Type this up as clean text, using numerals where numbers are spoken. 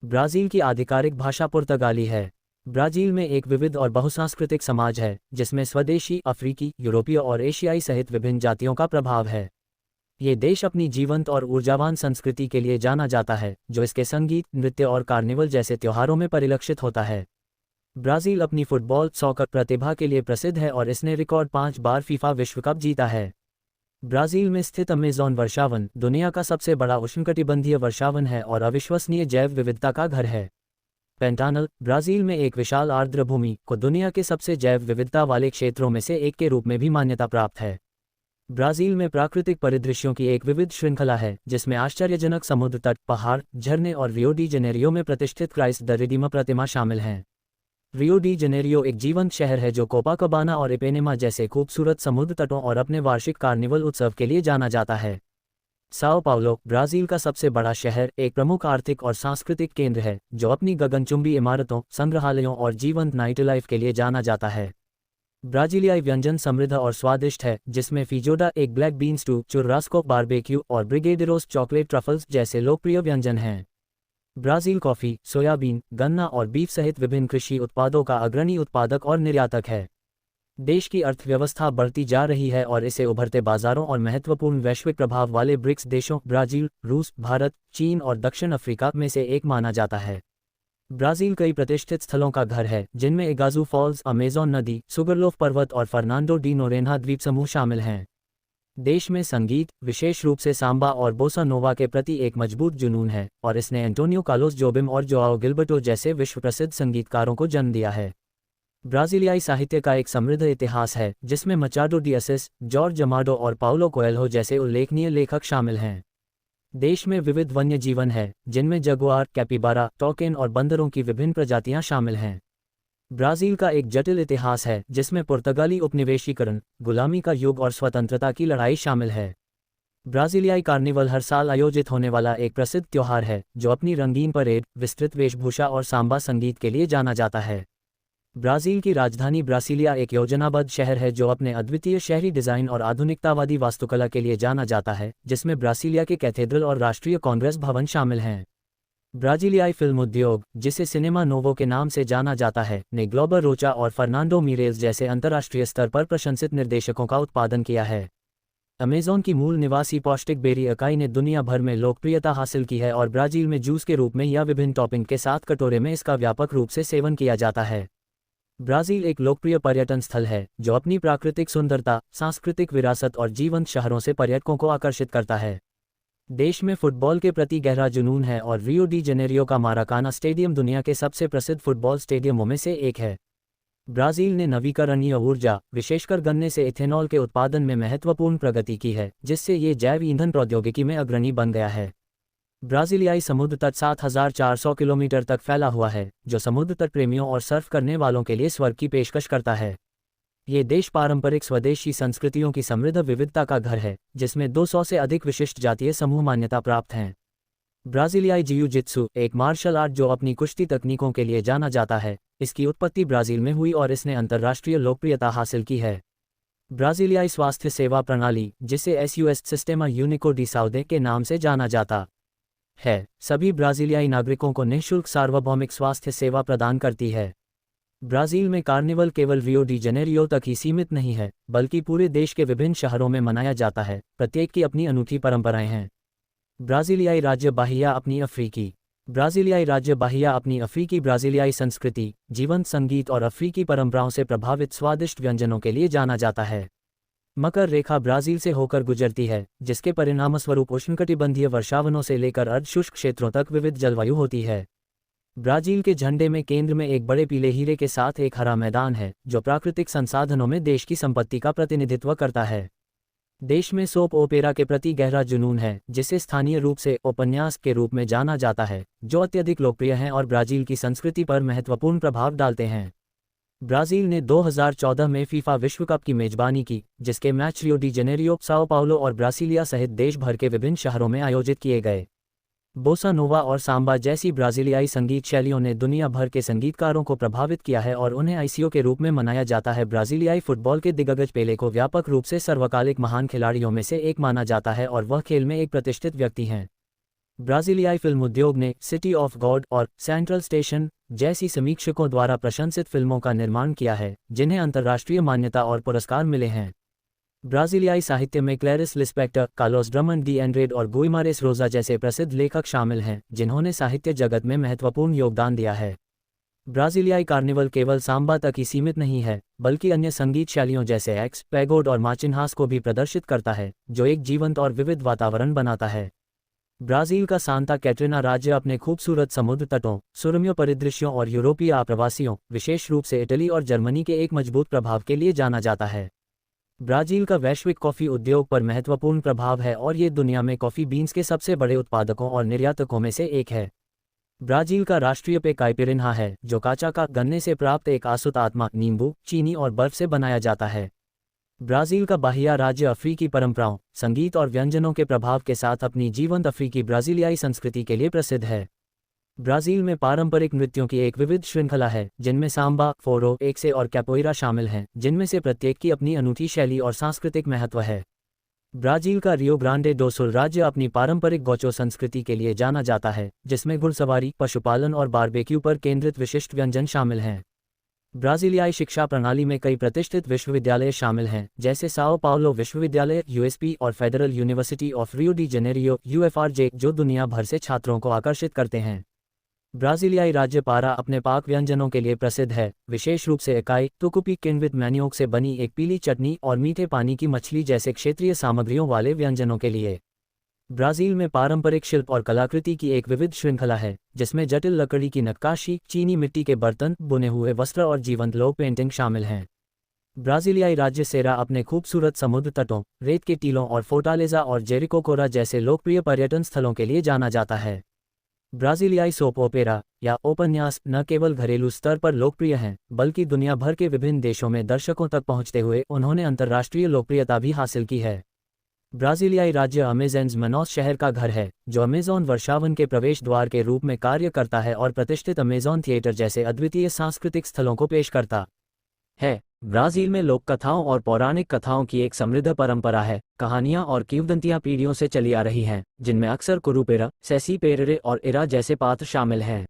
Brazil की आधिकारिक भाषा पुर्तगाली है। ब्राज़ील में एक विविध और बहुसांस्कृतिक समाज है, जिसमें स्वदेशी, अफ्रीकी, यूरोपीय और एशियाई सहित विभिन्न जातियों का प्रभाव है। ये देश अपनी जीवंत और ऊर्जावान संस्कृति के लिए जाना जाता है, जो इसके संगीत, नृत्य और कार्निवल जैसे त्योहारों में परिलक्षित होता है। ब्राज़ील अपनी फुटबॉल, सॉकर प्रतिभा के लिए प्रसिद्ध है और इसने रिकॉर्ड 5 बार फीफा विश्व कप जीता है। ब्राज़ील में स्थित अमेज़न वर्षावन दुनिया का सबसे बड़ा उष्णकटिबंधीय वर्षावन है और अविश्वसनीय जैव विविधता का घर है। पेंटानल, ब्राज़ील में एक विशाल आर्द्र भूमि, को दुनिया के सबसे जैव विविधता वाले क्षेत्रों में से एक के रूप में भी मान्यता प्राप्त है। ब्राज़ील में प्राकृतिक परिदृश्यों की एक विविध श्रृंखला है, जिसमें आश्चर्यजनक समुद्र तट, पहाड़, झरने और रियो डी जेनेरियो में प्रतिष्ठित क्राइस्ट द रिडीमर प्रतिमा शामिल हैं। रियो डी जेनेरियो एक जीवंत शहर है जो कोपाकबाना और इपेनेमा जैसे खूबसूरत समुद्र तटों और अपने वार्षिक कार्निवल उत्सव के लिए जाना जाता है। साओ पाउलो, ब्राज़ील का सबसे बड़ा शहर, एक प्रमुख आर्थिक और सांस्कृतिक केंद्र है, जो अपनी गगनचुंबी इमारतों, संग्रहालयों और जीवंत नाइट लाइफ के लिए जाना जाता है। ब्राज़ीलियाई व्यंजन समृद्ध और स्वादिष्ट है, जिसमें फिजोडा एक ब्लैक बीन स्टू, चुर्रास्को बारबेक्यू और ब्रिगेडेरोस चॉकलेट ट्रफल्स जैसे लोकप्रिय व्यंजन हैं। ब्राज़ील कॉफ़ी, सोयाबीन, गन्ना और बीफ सहित विभिन्न कृषि उत्पादों का अग्रणी उत्पादक और निर्यातक है। देश की अर्थव्यवस्था बढ़ती जा रही है और इसे उभरते बाजारों और महत्वपूर्ण वैश्विक प्रभाव वाले ब्रिक्स देशों ब्राज़ील, रूस, भारत, चीन और दक्षिण अफ्रीका में से एक माना जाता है। ब्राज़ील कई प्रतिष्ठित स्थलों का घर है, जिनमें इगाज़ू फॉल्स, अमेज़न नदी, सुगरलोफ पर्वत और फर्नांडो डी नोरेन्हा द्वीप समूह शामिल हैं। देश में संगीत, विशेष रूप से सांबा और बोसा नोवा के प्रति एक मजबूत जुनून है, और इसने एंटोनियो कार्लोस जोबिम और जोआओ गिलबर्टो जैसे विश्व प्रसिद्ध संगीतकारों को जन्म दिया है। ब्राज़ीलियाई साहित्य का एक समृद्ध इतिहास है, जिसमें मचाडो डी असिस, जॉर्ज अमाडो और पाउलो कोएल्हो जैसे उल्लेखनीय लेखक शामिल हैं। देश में विविध वन्य जीवन है, जिनमें जगुआर, कैपिबारा, टॉकेन और बंदरों की विभिन्न प्रजातियां शामिल हैं। ब्राज़ील का एक जटिल इतिहास है, जिसमें पुर्तगाली उपनिवेशीकरण, गुलामी का युग और स्वतंत्रता की लड़ाई शामिल है। ब्राज़ीलियाई कार्निवल हर साल आयोजित होने वाला एक प्रसिद्ध त्योहार है, जो अपनी रंगीन परेड, विस्तृत वेशभूषा और सांबा संगीत के लिए जाना जाता है। ब्राज़ील की राजधानी ब्रासिलिया एक योजनाबद्ध शहर है जो अपने अद्वितीय शहरी डिज़ाइन और आधुनिकतावादी वास्तुकला के लिए जाना जाता है, जिसमें ब्रासिलिया के कैथेड्रल और राष्ट्रीय कांग्रेस भवन शामिल हैं। ब्राज़ीलियाई फिल्म उद्योग, जिसे सिनेमा नोवो के नाम से जाना जाता है, ने ग्लोबर रोचा और फर्नांडो मीरेज जैसे अंतर्राष्ट्रीय स्तर पर प्रशंसित निर्देशकों का उत्पादन किया है। अमेज़न की मूल निवासी पौष्टिक बेरी अकाई ने दुनिया भर में लोकप्रियता हासिल की है और ब्राज़ील में जूस के रूप में या विभिन्न टॉपिंग के साथ कटोरे में इसका व्यापक रूप से सेवन किया जाता है। ब्राज़ील एक लोकप्रिय पर्यटन स्थल है, जो अपनी प्राकृतिक सुंदरता, सांस्कृतिक विरासत और जीवंत शहरों से पर्यटकों को आकर्षित करता है। देश में फुटबॉल के प्रति गहरा जुनून है और रियो डी जेनेरियो का माराकाना स्टेडियम दुनिया के सबसे प्रसिद्ध फुटबॉल स्टेडियमों में से एक है। ब्राज़ील ने नवीकरणीय ऊर्जा, विशेषकर गन्ने से इथेनॉल के उत्पादन में महत्वपूर्ण प्रगति की है, जिससे ये जैव ईंधन प्रौद्योगिकी में अग्रणी बन गया है। ब्राज़ीलियाई समुद्र तट 7,400 किलोमीटर तक फैला हुआ है, जो समुद्र तट प्रेमियों और सर्फ करने वालों के लिए स्वर्ग की पेशकश करता है। ये देश पारंपरिक स्वदेशी संस्कृतियों की समृद्ध विविधता का घर है, जिसमें 200 से अधिक विशिष्ट जातीय समूह मान्यता प्राप्त हैं। ब्राज़ीलियाई जियू-जित्सु, एक मार्शल आर्ट जो अपनी कुश्ती तकनीकों के लिए जाना जाता है, इसकी उत्पत्ति ब्राज़ील में हुई और इसने अंतर्राष्ट्रीय लोकप्रियता हासिल की है। ब्राज़ीलियाई स्वास्थ्य सेवा प्रणाली, जिसे एसयूएस सिस्टेमा यूनिको डी साउदे के नाम से जाना जाता है, सभी ब्राज़ीलियाई नागरिकों को निःशुल्क सार्वभौमिक स्वास्थ्य सेवा प्रदान करती है। ब्राज़ील में कार्निवल केवल रियो डी जेनेरियो तक ही सीमित नहीं है, बल्कि पूरे देश के विभिन्न शहरों में मनाया जाता है, प्रत्येक की अपनी अनूठी परंपराएं हैं। ब्राज़ीलियाई राज्य बाहिया अपनी अफ्रीकी ब्राज़ीलियाई संस्कृति, जीवंत संगीत और अफ्रीकी परंपराओं से प्रभावित स्वादिष्ट व्यंजनों के लिए जाना जाता है। मकर रेखा ब्राज़ील से होकर गुजरती है, जिसके परिणामस्वरूप उष्णकटिबंधीय वर्षावनों से लेकर अर्धशुष्क क्षेत्रों तक विविध जलवायु होती है। ब्राज़ील के झंडे में केंद्र में एक बड़े पीले हीरे के साथ एक हरा मैदान है, जो प्राकृतिक संसाधनों में देश की संपत्ति का प्रतिनिधित्व करता है। देश में सोप ओपेरा के प्रति गहरा जुनून है, जिसे स्थानीय रूप से उपन्यास के रूप में जाना जाता है, जो अत्यधिक लोकप्रिय हैं और ब्राज़ील की संस्कृति पर महत्वपूर्ण प्रभाव डालते हैं। ब्राज़ील ने 2014 में फीफा विश्व कप की मेजबानी की, जिसके मैच रियो डी जेनेरियो, साओ पाउलो और ब्रासिलिया सहित देश भर के विभिन्न शहरों में आयोजित किए गए। बोसा नोवा और सांबा जैसी ब्राज़ीलियाई संगीत शैलियों ने दुनिया भर के संगीतकारों को प्रभावित किया है और उन्हें आईसीओ के रूप में मनाया जाता है। ब्राज़ीलियाई फुटबॉल के दिग्गज पेले को व्यापक रूप से सर्वकालिक महान खिलाड़ियों में से एक माना जाता है और वह खेल में एक प्रतिष्ठित व्यक्ति हैं। ब्राजीलियाई फिल्म उद्योग ने सिटी ऑफ गॉड और सेंट्रल स्टेशन जैसी समीक्षकों द्वारा प्रशंसित फिल्मों का निर्माण किया है, जिन्हें अंतर्राष्ट्रीय मान्यता और पुरस्कार मिले हैं। ब्राजीलियाई साहित्य में क्लैरिस लिस्पेक्टर, कार्लोस ड्रमंड डी एंड्रेड और गुइमारेस रोजा जैसे प्रसिद्ध लेखक शामिल हैं, जिन्होंने साहित्य जगत में महत्वपूर्ण योगदान दिया है। ब्राजीलियाई कार्निवल केवल सांबा तक ही सीमित नहीं है, बल्कि अन्य संगीत शैलियों जैसे एक्स, पैगोड और माचिनहास को भी प्रदर्शित करता है, जो एक जीवंत और विविध वातावरण बनाता है। ब्राज़ील का सांता कैटरीना राज्य अपने खूबसूरत समुद्र तटों, सुरम्य परिदृश्यों और यूरोपीय आप्रवासियों, विशेष रूप से इटली और जर्मनी के एक मजबूत प्रभाव के लिए जाना जाता है। ब्राज़ील का वैश्विक कॉफ़ी उद्योग पर महत्वपूर्ण प्रभाव है और ये दुनिया में कॉफ़ी बीन्स के सबसे बड़े उत्पादकों और निर्यातकों में से एक है। ब्राज़ील का राष्ट्रीय पेय काइपिरिन्हा है, जो काचाका गन्ने से प्राप्त एक आसुत आत्मा, नींबू, चीनी और बर्फ से बनाया जाता है। ब्राज़ील का बाहिया राज्य अफ्रीकी परंपराओं, संगीत और व्यंजनों के प्रभाव के साथ अपनी जीवंत अफ्रीकी ब्राज़ीलियाई संस्कृति के लिए प्रसिद्ध है। ब्राज़ील में पारंपरिक नृत्यों की एक विविध श्रृंखला है, जिनमें सांबा, फोरो, एकसे और कैपोइरा शामिल हैं, जिनमें से प्रत्येक की अपनी अनूठी शैली और सांस्कृतिक महत्व है। ब्राज़ील का रियो ग्रांडे डो सुल राज्य अपनी पारंपरिक गौचो संस्कृति के लिए जाना जाता है, जिसमें घुड़सवारी, पशुपालन और बारबेक्यू पर केंद्रित विशिष्ट व्यंजन शामिल हैं। ब्राज़ीलियाई शिक्षा प्रणाली में कई प्रतिष्ठित विश्वविद्यालय शामिल हैं, जैसे साओ पाउलो विश्वविद्यालय यूएसपी और federal university of Rio de Janeiro UFRJ, जो दुनिया भर से छात्रों को आकर्षित करते हैं। ब्राज़ीलियाई राज्य पारा अपने पाक व्यंजनों के लिए प्रसिद्ध है, विशेष रूप से एकाई, तुकुपी किनवित मैनियोक से बनी एक पीली चटनी और मीठे पानी की मछली जैसे क्षेत्रीय सामग्रियों वाले व्यंजनों के लिए। ब्राज़ील में पारंपरिक शिल्प और कलाकृति की एक विविध श्रृंखला है, जिसमें जटिल लकड़ी की नक्काशी, चीनी मिट्टी के बर्तन, बुने हुए वस्त्र और जीवंत लोक पेंटिंग शामिल हैं। ब्राज़ीलियाई राज्य सेरा अपने खूबसूरत समुद्र तटों, रेत के टीलों और फोर्टालेजा और जेरिको जैसे लोकप्रिय पर्यटन स्थलों के लिए जाना जाता है। ब्राज़ीलियाई सोप ओपेरा या उपन्यास न केवल घरेलू स्तर पर लोकप्रिय हैं, बल्कि दुनिया भर के विभिन्न देशों में दर्शकों तक पहुंचते हुए उन्होंने अंतर्राष्ट्रीय लोकप्रियता भी हासिल की है। ब्राज़ीलियाई राज्य अमेज़न्स मनाउस शहर का घर है, जो अमेज़न वर्षावन के प्रवेश द्वार के रूप में कार्य करता है और प्रतिष्ठित अमेज़न थिएटर जैसे अद्वितीय सांस्कृतिक स्थलों को पेश करता है। ब्राज़ील में लोक कथाओं और पौराणिक कथाओं की एक समृद्ध परंपरा है। कहानियां और किंवदंतियां पीढ़ियों से चली आ रही हैं, जिनमें अक्सर कुरुपेरा, सेसी पेरेरे और इरा जैसे पात्र शामिल हैं।